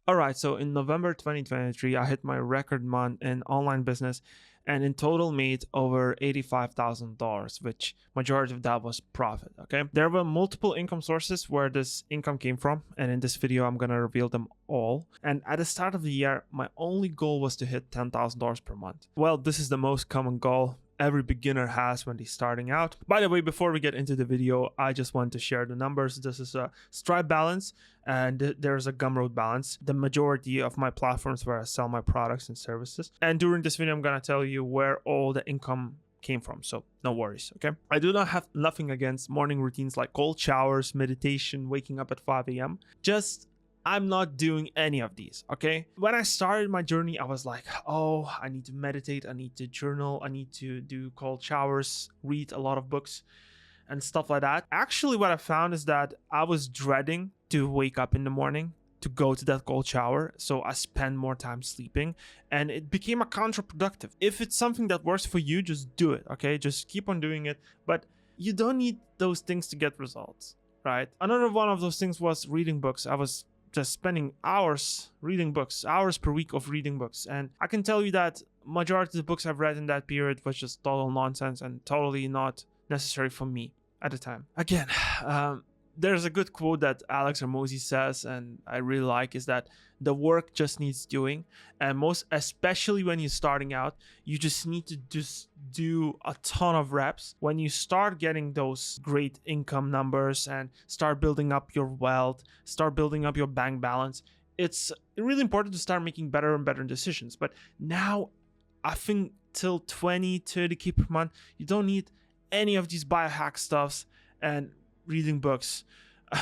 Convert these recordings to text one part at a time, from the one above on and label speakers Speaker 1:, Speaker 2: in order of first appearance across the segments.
Speaker 1: All right, so in November 2023, I hit my record month in online business and in total made over $85,000, which majority of that was profit, okay? There were multiple income sources where this income came from, and in this video, I'm gonna reveal them all. And at the start of the year, my only goal was to hit $10,000 per month. Well, this is the most common goal every beginner has when they're starting out. By the way, before we get into the video, I just want to share the numbers. This is a Stripe balance and there's a Gumroad balance, the majority of my platforms where I sell my products and services. And during this video, I'm gonna tell you where all the income came from, so no worries, okay? I do not have nothing against morning routines like cold showers, meditation, waking up at 5 a.m. Just I'm not doing any of these, okay? When I started my journey, I was like, oh, I need to meditate, I need to journal, I need to do cold showers, read a lot of books and stuff like that. Actually, what I found is that I was dreading to wake up in the morning to go to that cold shower, so I spend more time sleeping, and it became a counterproductive. If it's something that works for you, just do it, okay? Just keep on doing it, but you don't need those things to get results, right? Another one of those things was reading books. I was just spending hours reading books, hours per week of reading books. And I can tell you that majority of the books I've read in that period was just total nonsense and totally not necessary for me at the time. Again, there's a good quote that Alex Hormozi says, and I really like, is that the work just needs doing. And most especially when you're starting out, you just need to just do a ton of reps. When you start getting those great income numbers and start building up your wealth, start building up your bank balance, it's really important to start making better and better decisions. But now I think till 20, 30K per month, you don't need any of these biohack stuffs and reading books,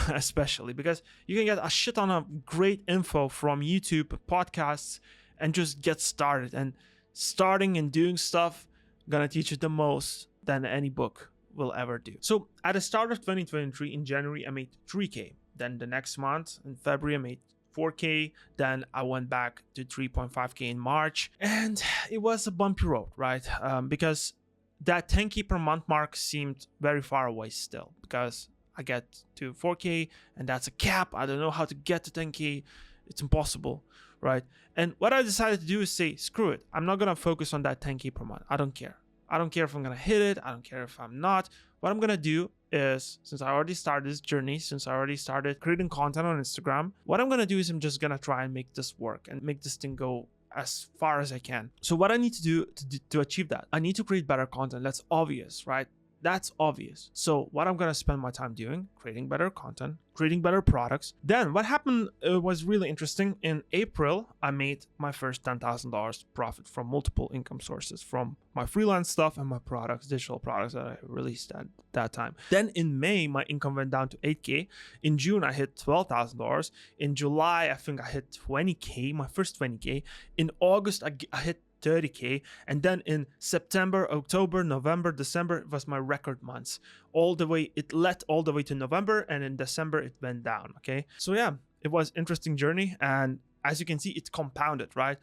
Speaker 1: especially because you can get a shit ton of great info from YouTube, podcasts, and just get started. And starting and doing stuff gonna teach you the most than any book will ever do. So at the start of 2023, in January, I made 3K. Then the next month, in February, I made 4K. Then I went back to 3.5K in March, and it was a bumpy road, right? Because that 10K per month mark seemed very far away still, because I get to 4K and that's a cap. I don't know how to get to 10K. It's impossible, right? And what I decided to do is say, screw it. I'm not going to focus on that 10K per month. I don't care. I don't care if I'm going to hit it. I don't care if I'm not. What I'm going to do is, since I already started this journey, since I already started creating content on Instagram, what I'm going to do is I'm just going to try and make this work and make this thing go as far as I can. So what I need to do to achieve that, I need to create better content. That's obvious, right? That's obvious. So what I'm going to spend my time doing, creating better content, creating better products. Then what happened was really interesting. In April, I made my first $10,000 profit from multiple income sources, from my freelance stuff and my products, digital products that I released at that time. Then in May, my income went down to 8K. In June, I hit $12,000. In July, I think I hit 20K, my first 20K. In August, I hit 30K, and then in September, October, November, December, it was my record months. It led all the way to November, and in December it went down. Okay, so yeah, it was interesting journey, and as you can see, it compounded, right?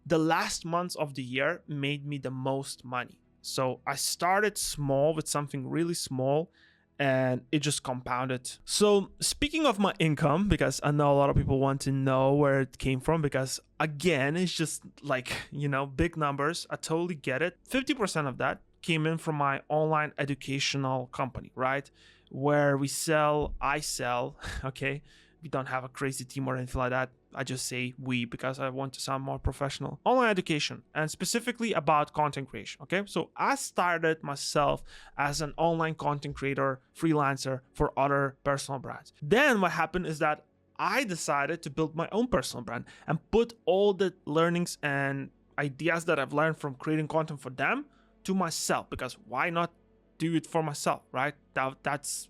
Speaker 1: The last months of the year made me the most money. So I started small with something really small, and it just compounded. So speaking of my income, because I know a lot of people want to know where it came from, because again, it's just like, big numbers. I totally get it. 50% of that came in from my online educational company, right? Where I sell, okay? We don't have a crazy team or anything like that. I just say we because I want to sound more professional. Online education, and specifically about content creation, okay? So I started myself as an online content creator, freelancer for other personal brands. Then what happened is that I decided to build my own personal brand and put all the learnings and ideas that I've learned from creating content for them to myself, because why not do it for myself, right? That's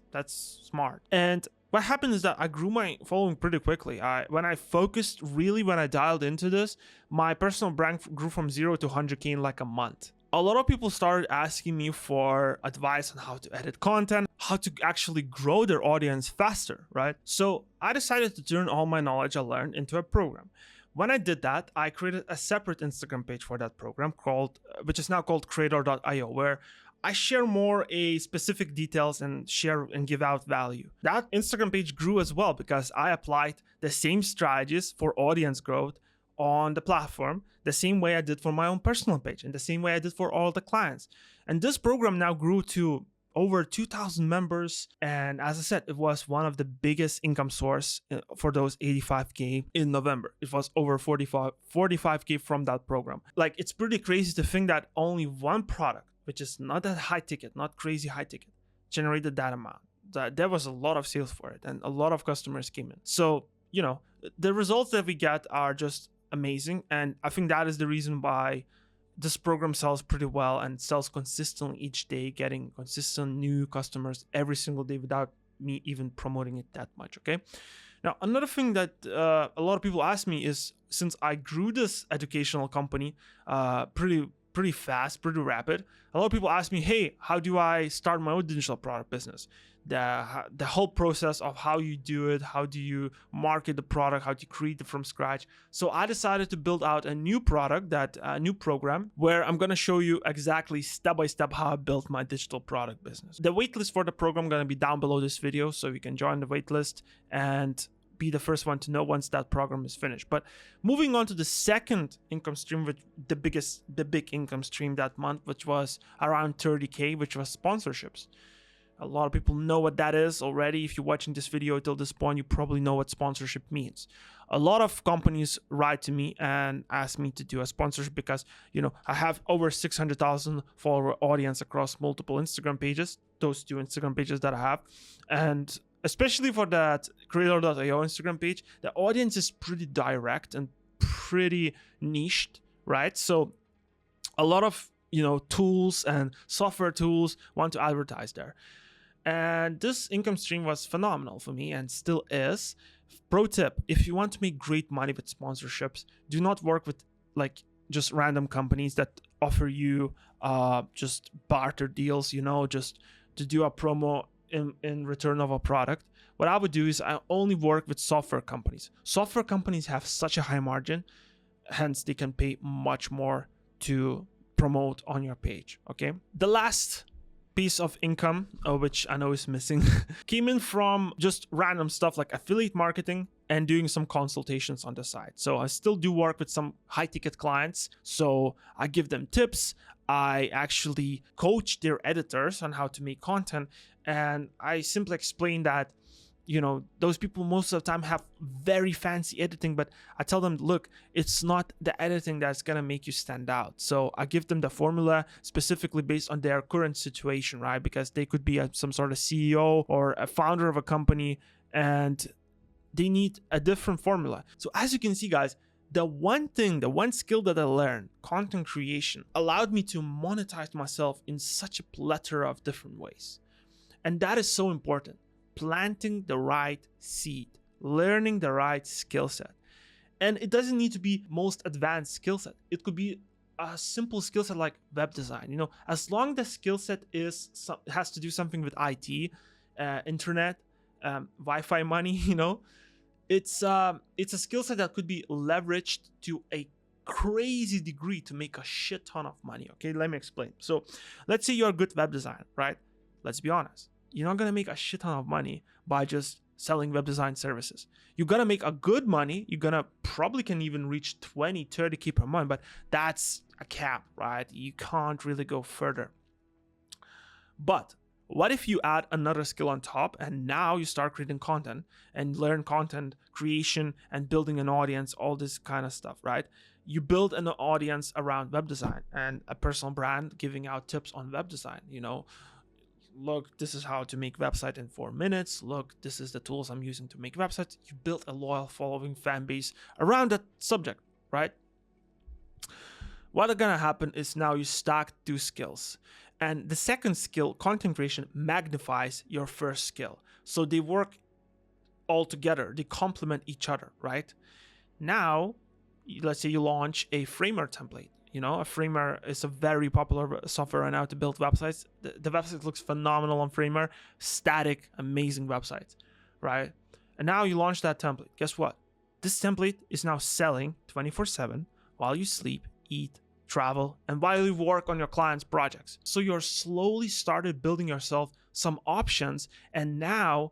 Speaker 1: smart. And what happened is that I grew my following pretty quickly. When I dialed into this, my personal brand grew from 0 to 100K in like a month. A lot of people started asking me for advice on how to edit content, how to actually grow their audience faster, right? So I decided to turn all my knowledge I learned into a program. When I did that, I created a separate Instagram page for that program which is now called creator.io, where I share more a specific details and share and give out value. That Instagram page grew as well because I applied the same strategies for audience growth on the platform, the same way I did for my own personal page and the same way I did for all the clients. And this program now grew to over 2,000 members. And as I said, it was one of the biggest income source for those 85K in November. It was over 45K from that program. Like, it's pretty crazy to think that only one product, which is not that high ticket, not crazy high ticket, generated that amount. There was a lot of sales for it and a lot of customers came in. So, the results that we get are just amazing. And I think that is the reason why this program sells pretty well and sells consistently each day, getting consistent new customers every single day without me even promoting it that much. Okay. Now, another thing that a lot of people ask me is, since I grew this educational company pretty fast, pretty rapid, a lot of people ask me, hey, how do I start my own digital product business? The whole process of how you do it, how do you market the product, how do you create it from scratch. So I decided to build out a new product, that new program, where I'm going to show you exactly step by step how I built my digital product business. The waitlist for the program going to be down below this video, so you can join the waitlist and be the first one to know once that program is finished. But moving on to the second income stream, which the big income stream that month, which was around 30K, which was sponsorships. A lot of people know what that is already. If you're watching this video till this point, you probably know what sponsorship means. A lot of companies write to me and ask me to do a sponsorship because, I have over 600,000 follower audience across multiple Instagram pages, those 2 Instagram pages that I have. And especially for that Creator.io Instagram page, the audience is pretty direct and pretty niched, right? So a lot of, tools and software tools want to advertise there. And this income stream was phenomenal for me and still is. Pro tip, if you want to make great money with sponsorships, do not work with just random companies that offer you just barter deals, just to do a promo in return of a product. What I would do is I only work with software companies. Software companies have such a high margin, hence they can pay much more to promote on your page. Okay. The last piece of income, which I know is missing, came in from just random stuff like affiliate marketing and doing some consultations on the side. So I still do work with some high ticket clients. So I give them tips. I actually coach their editors on how to make content. And I simply explain that, those people most of the time have very fancy editing, but I tell them, look, it's not the editing that's going to make you stand out. So I give them the formula specifically based on their current situation, right? Because they could be some sort of CEO or a founder of a company and they need a different formula. So as you can see, guys, the one skill that I learned, content creation, allowed me to monetize myself in such a plethora of different ways. And that is so important. Planting the right seed, learning the right skill set. And it doesn't need to be most advanced skill set. It could be a simple skill set like web design. As long as the skill set has to do something with IT, internet, Wi-Fi money, it's a skill set that could be leveraged to a crazy degree to make a shit ton of money. Okay, let me explain. So let's say you're a good web designer, right? Let's be honest. You're not going to make a shit ton of money by just selling web design services. You're going to make a good money. You're going to probably can even reach 20, 30K per month, but that's a cap, right? You can't really go further. But what if you add another skill on top and now you start creating content and learn content creation and building an audience, all this kind of stuff, right? You build an audience around web design and a personal brand giving out tips on web design, look, this is how to make website in 4 minutes. Look, this is the tools I'm using to make websites. You build a loyal following fan base around that subject, right? What's gonna happen is now you stack 2 skills. And the second skill, content creation, magnifies your first skill. So they work all together. They complement each other, right? Now, let's say you launch a Framer template. A Framer is a very popular software right now to build websites. The website looks phenomenal on Framer. Static, amazing websites, right? And now you launch that template. Guess what? This template is now selling 24/7 while you sleep, eat, travel, and while you work on your clients' projects. So you're slowly started building yourself some options, and now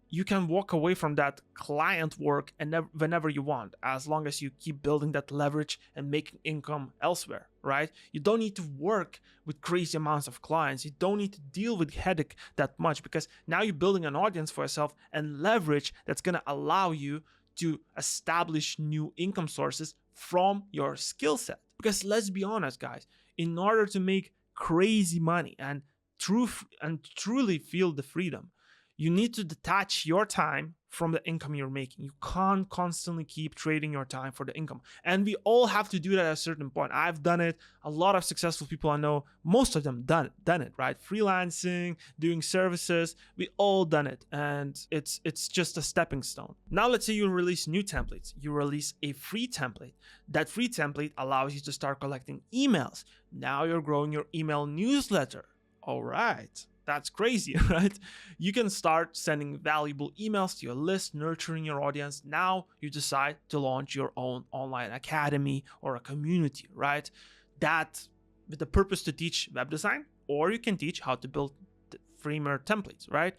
Speaker 1: you can walk away from that client work and whenever you want, as long as you keep building that leverage and making income elsewhere, right? You don't need to work with crazy amounts of clients. You don't need to deal with headache that much, because now you're building an audience for yourself and leverage that's going to allow you to establish new income sources from your skill set. Because let's be honest, guys, in order to make crazy money and truly feel the freedom, you need to detach your time from the income you're making. You can't constantly keep trading your time for the income. And we all have to do that at a certain point. I've done it. A lot of successful people I know, most of them done it, right? Freelancing, doing services, we all done it. And it's just a stepping stone. Now let's say you release new templates. You release a free template. That free template allows you to start collecting emails. Now you're growing your email newsletter. All right. That's crazy, right? You can start sending valuable emails to your list, nurturing your audience. Now you decide to launch your own online academy or a community, right? That with the purpose to teach web design, or you can teach how to build framer templates, right?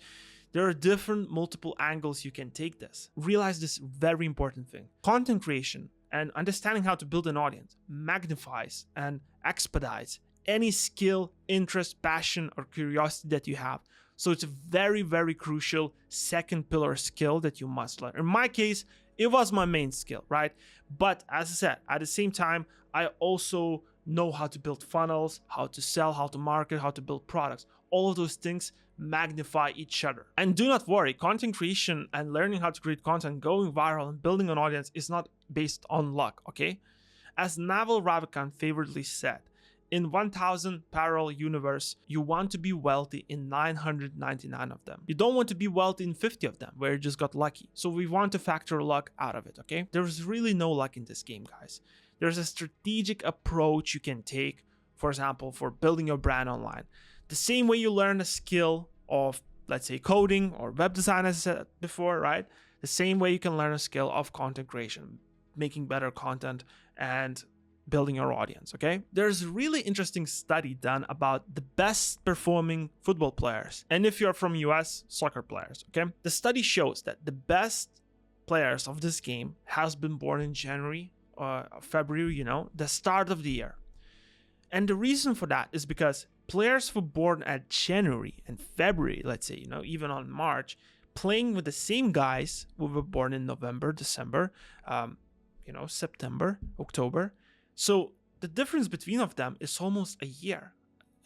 Speaker 1: There are different multiple angles you can take this. Realize this very important thing. Content creation and understanding how to build an audience magnifies and expedites any skill, interest, passion, or curiosity that you have. So it's a very, very crucial second pillar skill that you must learn. In my case, it was my main skill, right? But as I said, at the same time, I also know how to build funnels, how to sell, how to market, how to build products. All of those things magnify each other. And do not worry, content creation and learning how to create content, going viral and building an audience is not based on luck, okay? As Naval Ravikant favorably said, in 1000 parallel universe, you want to be wealthy in 999 of them. You don't want to be wealthy in 50 of them, where you just got lucky. So we want to factor luck out of it, okay? There's really no luck in this game, guys. There's a strategic approach you can take, for example, for building your brand online. The same way you learn a skill of, let's say, coding or web design, as I said before, right? The same way you can learn a skill of content creation, making better content and building your audience, okay? There's a really interesting study done about the best performing football players. And if you're from US, soccer players, okay? The study shows that the best players of this game has been born in January or February, the start of the year. And the reason for that is because players who were born at January and February, let's say, even on March, playing with the same guys who were born in November, December, September, October. So the difference between of them is almost a year.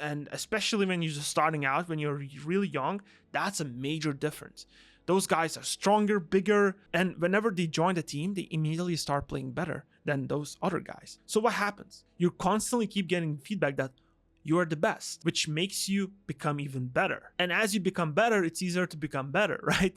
Speaker 1: And especially when you're just starting out, when you're really young, that's a major difference. Those guys are stronger, bigger, and whenever they join the team, they immediately start playing better than those other guys. So what happens? You constantly keep getting feedback that you are the best, which makes you become even better. And as you become better, it's easier to become better, right?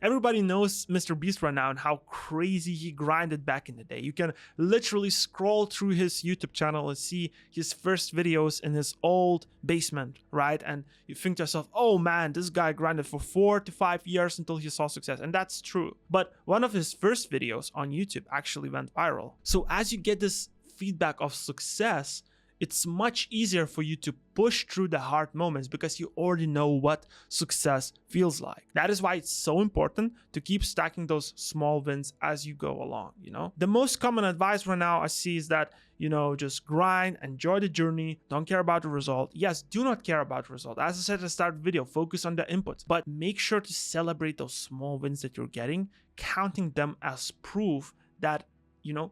Speaker 1: Everybody knows Mr. Beast right now and how crazy he grinded back in the day. You can literally scroll through his YouTube channel and see his first videos in his old basement, right? And you think to yourself, oh man, this guy grinded for 4 to 5 years until he saw success. And that's true. But one of his first videos on YouTube actually went viral. So as you get this feedback of success, it's much easier for you to push through the hard moments because you already know what success feels like. That is why it's so important to keep stacking those small wins as you go along, The most common advice right now I see is that, just grind, enjoy the journey, don't care about the result. Yes, do not care about the result. As I said at the start of the video, focus on the inputs, but make sure to celebrate those small wins that you're getting, counting them as proof that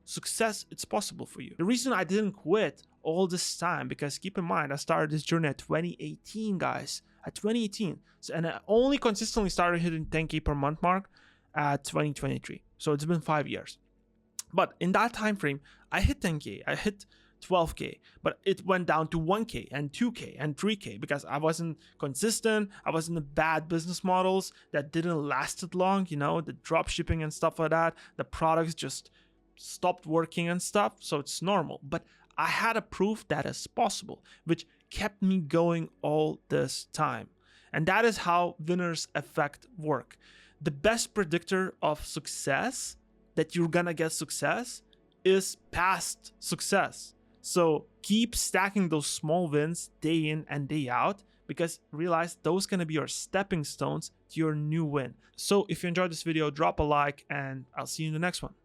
Speaker 1: success, it's possible for you. The reason I didn't quit all this time, because keep in mind, I started this journey at 2018, guys, at 2018. And I only consistently started hitting 10K per month mark at 2023. So it's been 5 years. But in that time frame, I hit 10K, I hit 12K, but it went down to 1K and 2K and 3K because I wasn't consistent. I was in the bad business models that didn't last it long, the drop shipping and stuff like that. The products just stopped working and stuff, so it's normal. But I had a proof that is possible, which kept me going all this time. And that is how winners effect work. The best predictor of success, that you're gonna get success, is past success. So keep stacking those small wins day in and day out, because realize those gonna be your stepping stones to your new win. So if you enjoyed this video, drop a like, and I'll see you in the next one.